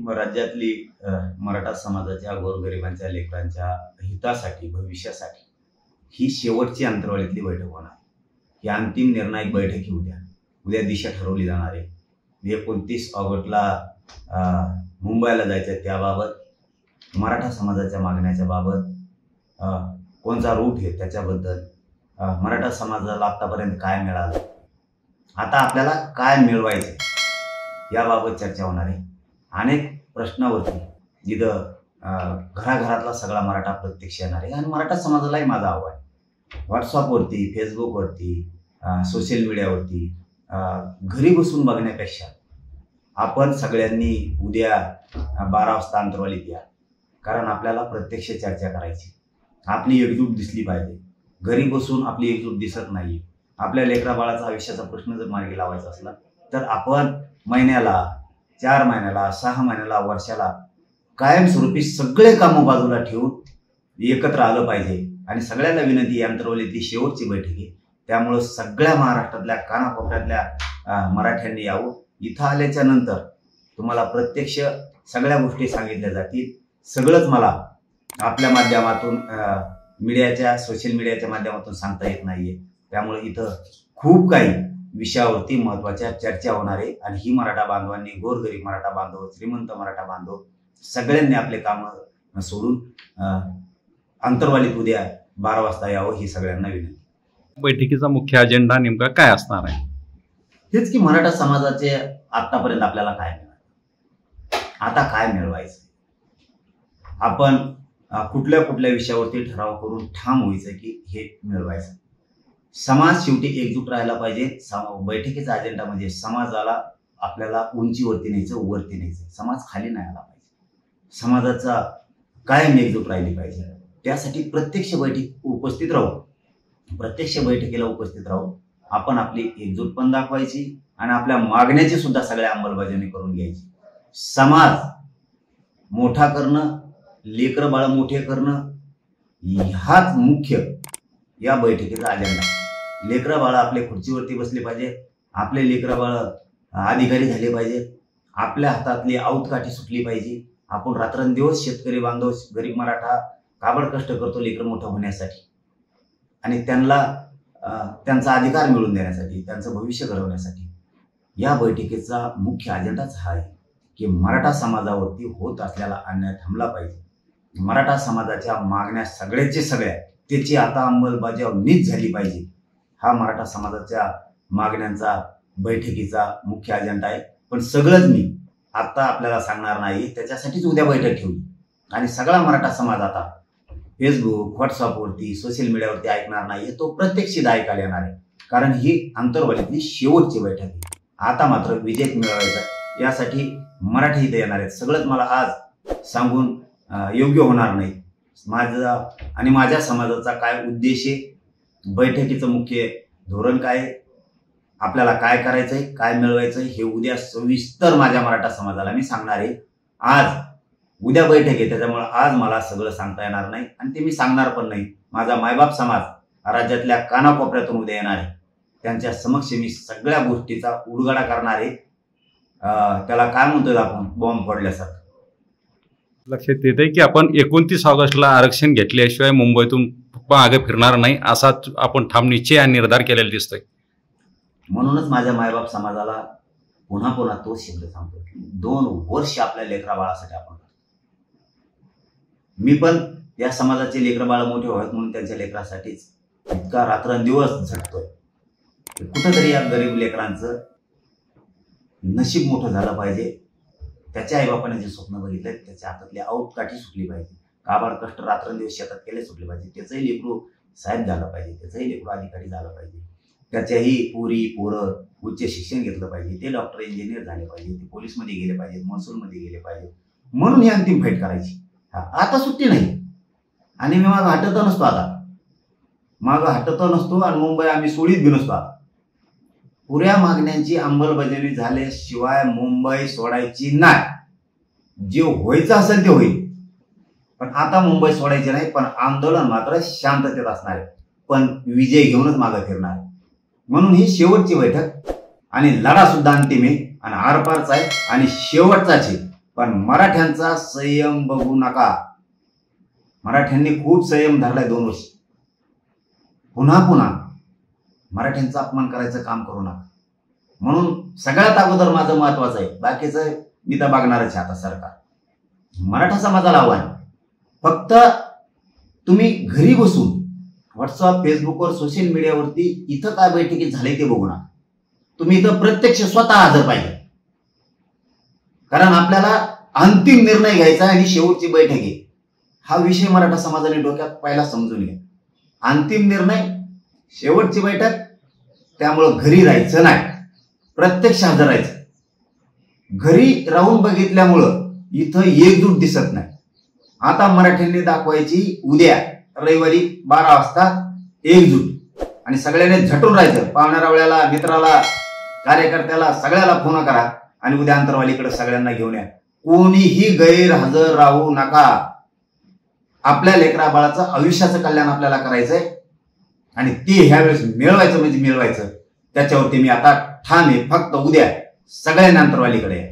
राज्यातली मराठा समाजाच्या गोरगरिबांच्या लेकरांच्या हितासाठी भविष्यासाठी ही शेवटची अंतर्वालीतली बैठक होणार. ही अंतिम निर्णायक बैठक ही उद्या दिशा ठरवली जाणार आहे. 29 ऑगस्टला मुंबईला जायचं त्याबाबत मराठा समाजाच्या मागण्याच्या बाबत कोणता रूट आहे त्याच्याबद्दल मराठा समाजाला आतापर्यंत काय मिळालं, आता आपल्याला काय मिळवायचं याबाबत चर्चा होणार आहे. अनेक प्रश्नावरती जिथं घराघरातला सगळा मराठा प्रत्यक्ष येणार आहे आणि मराठा समाजालाही माझं आव्हान व्हॉट्सअपवरती, फेसबुकवरती, सोशल मीडियावरती घरी बसून बघण्यापेक्षा आपण सगळ्यांनी उद्या 12 वाजता अंतर्वालीत या. कारण आपल्याला प्रत्यक्ष चर्चा करायची, आपली एकजूट दिसली पाहिजे. घरी बसून आपली एकजूट दिसत नाही. आपल्या लेकरा बाळाचा आयुष्याचा प्रश्न जर मार्गी लावायचा असला तर आपण महिन्याला, 4 महिन्याला, 6 महिन्याला, वर्षाला कायमस्वरूपी सगळे कामं बाजूला ठेवून एकत्र आलं पाहिजे. आणि सगळ्यांना विनंती, अंतर्वालीतली शेवटची बैठक आहे, त्यामुळं सगळ्या महाराष्ट्रातल्या कानाकोपऱ्यातल्या मराठ्यांनी यावं. इथं आल्याच्या नंतर तुम्हाला प्रत्यक्ष सगळ्या गोष्टी सांगितल्या जातील. सगळंच मला आपल्या माध्यमातून मीडियाच्या, सोशल मीडियाच्या माध्यमातून सांगता येत नाहीये. त्यामुळे इथं खूप काही विषयावरती महत्त्वाच्या चर्चा होणार आहे. आणि ही मराठा बांधवांनी, गोरगरीब मराठा बांधव, श्रीमंत मराठा बांधव सगळ्यांनी आपले कामं सोडून अंतर्वालीत उद्या 12 वाजता यावं ही सगळ्यांना विनंती. बैठकीचा मुख्य अजेंडा नेमका काय असणार आहे? हेच की मराठा समाजाचे आतापर्यंत आपल्याला काय मिळालं, आता काय मिळवायचं, आपण कुठल्या कुठल्या विषयावरती ठराव करून ठाम व्हायचं की हे मिळवायचं. समाज शेवटी एकजूट राहायला पाहिजे. बैठकीचा अजेंडा म्हणजे समाजाला आपल्याला उंचीवरती न्यायचं, वरती न्यायचं. समाज खाली नाही आला पाहिजे. समाजाचा कायम एकजूट राहिली पाहिजे. त्यासाठी प्रत्यक्ष बैठक उपस्थित राहू, प्रत्यक्ष बैठकीला उपस्थित राहू आपण आपली एकजूट पण दाखवायची आणि आपल्या मागण्याची सुद्धा सगळ्या अंमलबजावणी करून घ्यायची. समाज मोठा करणं, लेकरं बाळ मोठे करणं हाच मुख्य या बैठकीचा अजेंडा. लेकरं बाळ आपल्या खुर्चीवरती बसले पाहिजे, आपले लेकरं बाळ अधिकारी झाले पाहिजे, आपल्या हातातली आऊतकाठी सुटली पाहिजे. आपण रात्रंदिवस शेतकरी बांधव, गरीब मराठा काबड कष्ट करतो लेकरं मोठं होण्यासाठी आणि त्यांना त्यांचा अधिकार मिळवून देण्यासाठी, त्यांचं भविष्य घडवण्यासाठी. या बैठकीचा मुख्य अजेंडाच हा आहे की मराठा समाजावरती होत असलेला अन्याय थांबला पाहिजे. मराठा समाजाच्या मागण्या सगळ्याचे सगळ्या त्याची आता अंमलबजावणीच झाली पाहिजे. हा मराठा समाजाच्या मागण्यांचा बैठकीचा मुख्य अजेंडा आहे. पण सगळंच मी आता आपल्याला सांगणार नाही, त्याच्यासाठीच उद्या बैठक ठेवली. आणि सगळा मराठा समाज आता फेसबुक, व्हॉट्सअपवरती, सोशल मीडियावरती ऐकणार नाही, तो प्रत्यक्षित ऐकायला येणार आहे. कारण ही अंतर्वालीतली शेवटची बैठक आहे. आता मात्र विजय मिळवायचा, यासाठी मराठी इथे येणार आहेत. सगळंच मला आज सांगून योग्य होणार नाही. माझा आणि माझ्या समाजाचा काय उद्देश आहे, बैठकीचं मुख्य धोरण काय, आपल्याला काय करायचंय, काय मिळवायचंय हे उद्या सविस्तर माझ्या मराठा समाजाला मी सांगणार आहे. आज उद्या बैठक आहे, त्याच्यामुळे आज मला सगळं सांगता येणार नाही आणि ते मी सांगणार पण नाही. माझा मायबाप समाज राज्यातल्या कानाकोपऱ्यातून उद्या येणार आहे, त्यांच्या समक्ष मी सगळ्या गोष्टीचा उलगडा करणार आहे. त्याला काय म्हणतोय आपण, बॉम्ब फोडल्यासारखं. लक्षात येते की आपण 29 ऑगस्टला आरक्षण घेतल्याशिवाय मुंबईतून मागे फिरणार नाही असा आपण ठाम निश्चय आणि निर्धार केलेला दिसतोय. म्हणूनच माझ्या मायबाप समाजाला पुन्हा पुन्हा तोच शब्द सांगतो, 2 वर्ष आपल्या लेकरा बाळासाठी आपण. मी पण या समाजाचे लेकरं बाळ मोठे व्हावेत म्हणून त्यांच्या लेकरासाठीच इतका रात्रंदिवस झटतोय. कुठंतरी या गरीब लेकरांचं नशीब मोठं झालं पाहिजे. त्याच्या आईबापाने जे स्वप्न बघितले त्याच्या हातातली आऊतकाठी सुटली पाहिजे. काबाड कष्ट रात्रंदिवस शेतात केले सुटले पाहिजे. त्याचंही लेकरू साहेब झालं पाहिजे, त्याचंही लेकरू अधिकारी झालं पाहिजे. त्याच्याही पोरं उच्च शिक्षण घेतलं पाहिजे, ते डॉक्टर, इंजिनियर झाले पाहिजे, ते पोलीसमध्ये गेले पाहिजे, महसूलमध्ये गेले पाहिजे. म्हणून ही अंतिम फाईट करायची. आता सुट्टी नाही आणि मी मागं हटत नसतो, आता मागं हटत नसतो आणि मुंबई आम्ही सोडीत बी नसतो. आता पुऱ्या मागण्यांची अंमलबजावणी झाल्याशिवाय मुंबई सोडायची नाही. जे व्हायचं असेल ते होईल, पण आता मुंबई सोडायची नाही. पण आंदोलन मात्र शांततेत असणार आहे, पण विजय घेऊनच मागं फिरणार आहे. म्हणून ही शेवटची बैठक आणि लढा सुद्धा अंतिम आहे आणि आरपारचा आहे आणि शेवटचाच आहे. पण मराठ्यांचा संयम बघू नका. मराठ्यांनी खूप संयम धरलाय 2 वर्ष. पुन्हा पुन्हा मराठ्यांचा अपमान करायचं काम करू नका. म्हणून सगळ्यात अगोदर माझं महत्वाचं आहे, बाकीचं मी तर बघणारच आहे आता सरकार. मराठा समाजाला आव्हान, फक्त तुम्ही घरी बसून व्हॉट्सअप, फेसबुकवर, सोशल मीडियावरती इथं काय बैठकीत झाले ते बघू नका. तुम्ही इथं प्रत्यक्ष स्वतः हजर पाहिजे. कारण आपल्याला अंतिम निर्णय घ्यायचा आणि शेवटची बैठक आहे. हा विषय मराठा समाजाने डोक्यात पहिला समजून घ्या. अंतिम निर्णय, शेवटची बैठक. त्यामुळं घरी राहायचं नाही, प्रत्यक्ष हजर राहायचं. घरी राहून बघितल्यामुळं इथं एकजूट दिसत नाही. आता मराठ्यांनी दाखवायची उद्या रविवारी 12 वाजता एकजूट, आणि सगळ्यांनी झटून राहायचं. पाहुण्या वेळेला, मित्राला, कार्यकर्त्याला सगळ्याला फोन करा आणि उद्या अंतरवालीकडे सगळ्यांना घेऊन या. कोणीही गैरहजर राहू नका. आपल्या लेकरा बाळाचं आयुष्याचं कल्याण आपल्याला करायचंय आणि ते ह्यावेळेस मिळवायचं म्हणजे मिळवायचं. त्याच्यावरती मी आता ठाम आहे. फक्त उद्या सगळ्यांना अंतरवालीकडे या.